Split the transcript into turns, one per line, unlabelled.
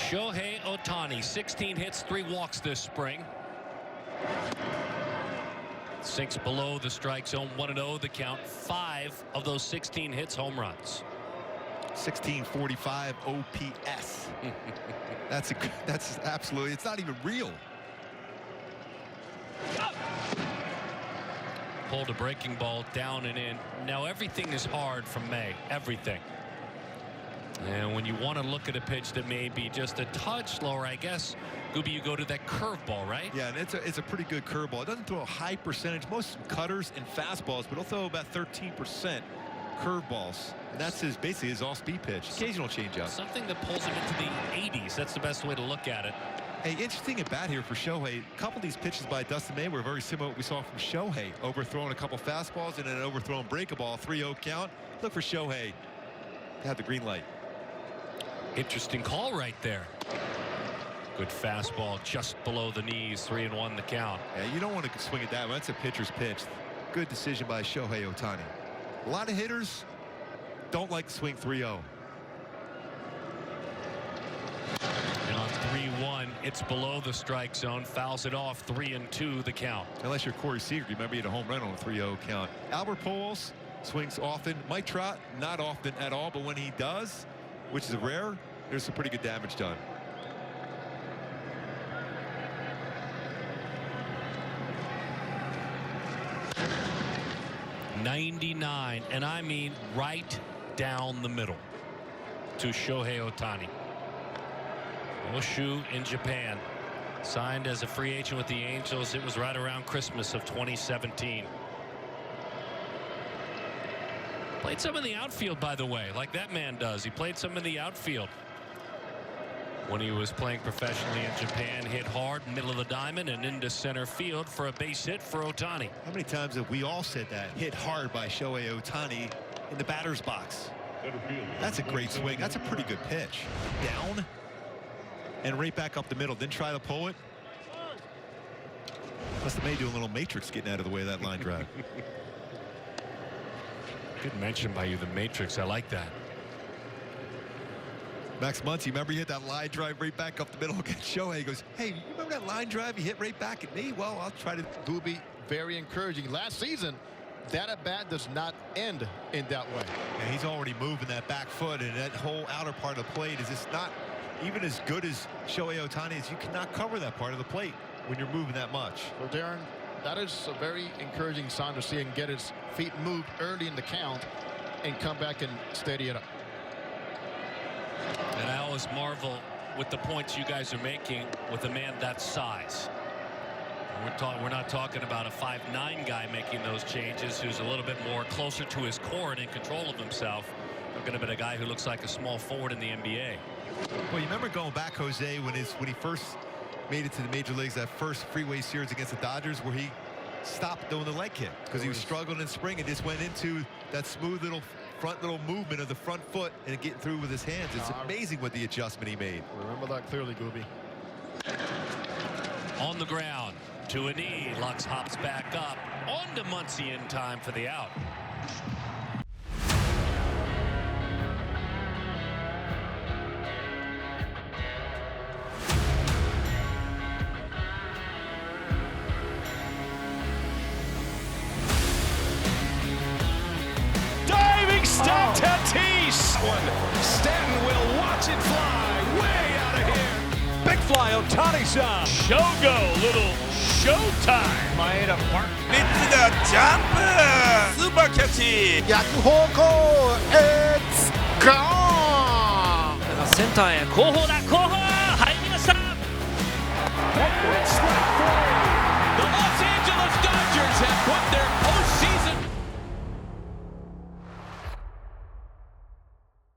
Shohei Ohtani, 16 hits, 3 walks this spring. Sinks below the strike zone, 1-0 the count. 5 of those 16 hits home runs.
1645 OPS. That's absolutely, it's not even real.
Pulled a breaking ball down and in. Now everything is hard from May. Everything. And when you want to look at a pitch that may be just a touch slower, I guess, Gooby, you go to that curveball, right?
Yeah, and it's a pretty good curveball. It doesn't throw a high percentage. Most cutters and fastballs, but he'll throw about 13% curveballs. And that's basically his off-speed pitch. Occasional changeup.
Something that pulls him into the 80s. That's the best way to look at it.
Hey, interesting at bat here for Shohei. A couple of these pitches by Dustin May were very similar to what we saw from Shohei. Overthrowing a couple fastballs and then an overthrown breakable. 3-0 count. Look for Shohei to have the green light.
Interesting call right there. Good fastball just below the knees. 3-1 the count.
Yeah, you don't want to swing it that way. That's a pitcher's pitch. Good decision by Shohei Ohtani. A lot of hitters don't like to swing 3-0.
And on 3-1, it's below the strike zone. Fouls it off. 3-2 the count.
Unless you're Corey Seager, remember he had a home run on a 3-0 count. Albert Pujols swings often. Mike Trout, not often at all, but when he does, which is rare, there's some pretty good damage done. .99, and I mean right down the middle to Shohei Ohtani.
Oshu in Japan. Signed as a free agent with the Angels. It was right around Christmas of 2017. Played some in the outfield, by the way, like that man does. He played some in the outfield when he was playing professionally in Japan. Hit hard, middle of the diamond, and into center field for a base hit for Ohtani.
How many times have we all said that? Hit hard by Shohei Ohtani in the batter's box. That's a great swing. That's a pretty good pitch. Down and right back up the middle. Then try to pull it. Must have made you a little matrix getting out of the way of that line drive.
Good mention by you, the matrix. I like that.
Max Muncy, remember he hit that line drive right back up the middle against Shohei. He goes, hey, you remember that line drive you hit right back at me? Well, I'll try to.
Gooby, very encouraging. Last season, that at bat does not end in that way.
And he's already moving that back foot, and that whole outer part of the plate is just not even as good as Shohei Ohtani is. You cannot cover that part of the plate when you're moving that much.
Well, Darren, that is a very encouraging sign to see him get his feet moved early in the count and come back and steady it up.
And I always marvel with the points you guys are making with a man that size. We're not talking about a 5'9" guy making those changes who's a little bit more closer to his core and in control of himself. We're going to be a guy who looks like a small forward in the NBA.
Well, you remember going back, Jose, when he first made it to the major leagues, that first freeway series against the Dodgers, where he stopped doing the leg kick because he was struggling in spring and just went into that smooth little front movement of the front foot and getting through with his hands. It's amazing what the adjustment he made.
Remember that clearly, Gooby.
On the ground to a knee. Lux hops back up on to Muncy in time for the out.
Stop Tatis! Stanton will watch it fly way out of here. Big fly, Ohtani-san. Shogo, little showtime. Maeda Park.
3つだ、ジャンプスーパーキャッチ
逆方向、It's gone!
センターへ後方だ、後方